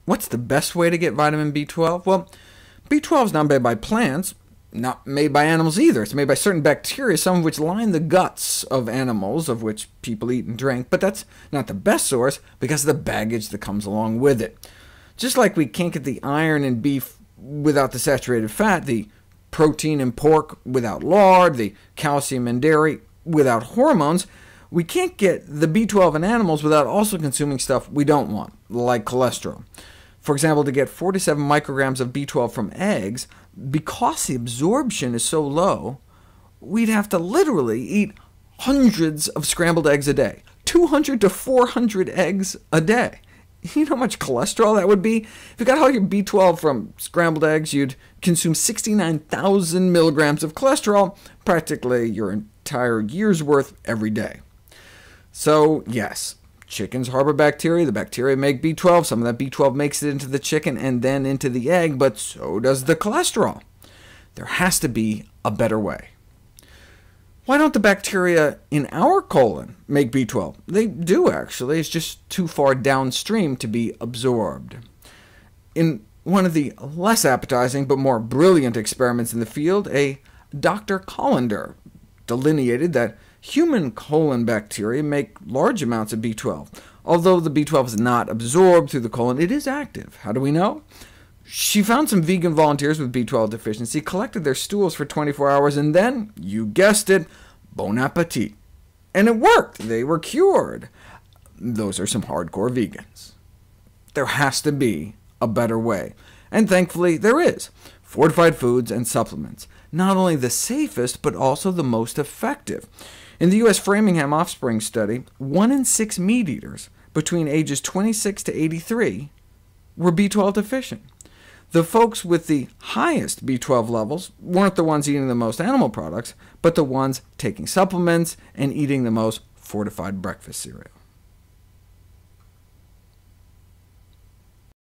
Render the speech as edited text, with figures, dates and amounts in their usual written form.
What's the best way to get vitamin B12? Well, B12 is not made by plants, not made by animals either. It's made by certain bacteria, some of which line the guts of animals, of which people eat and drink, but that's not the best source because of the baggage that comes along with it. Just like we can't get the iron in beef without the saturated fat, the protein in pork without lard, the calcium in dairy without hormones, we can't get the B12 in animals without also consuming stuff we don't want, like cholesterol. For example, to get 47 micrograms of B12 from eggs, because the absorption is so low, we'd have to literally eat hundreds of scrambled eggs a day, 200 to 400 eggs a day. You know how much cholesterol that would be? If you got all your B12 from scrambled eggs, you'd consume 69,000 milligrams of cholesterol, practically your entire year's worth every day. So yes, chickens harbor bacteria. The bacteria make B12. Some of that B12 makes it into the chicken and then into the egg, but so does the cholesterol. There has to be a better way. Why don't the bacteria in our colon make B12? They do, actually. It's just too far downstream to be absorbed. In one of the less appetizing but more brilliant experiments in the field, a Dr. Collender delineated that human colon bacteria make large amounts of B12. Although the B12 is not absorbed through the colon, it is active. How do we know? She found some vegan volunteers with B12 deficiency, collected their stools for 24 hours, and then, you guessed it, bon appetit. And it worked. They were cured. Those are some hardcore vegans. There has to be a better way, and thankfully there is. Fortified foods and supplements. Not only the safest, but also the most effective. In the U.S. Framingham Offspring Study, 1 in 6 meat-eaters between ages 26 to 83 were B12 deficient. The folks with the highest B12 levels weren't the ones eating the most animal products, but the ones taking supplements and eating the most fortified breakfast cereal.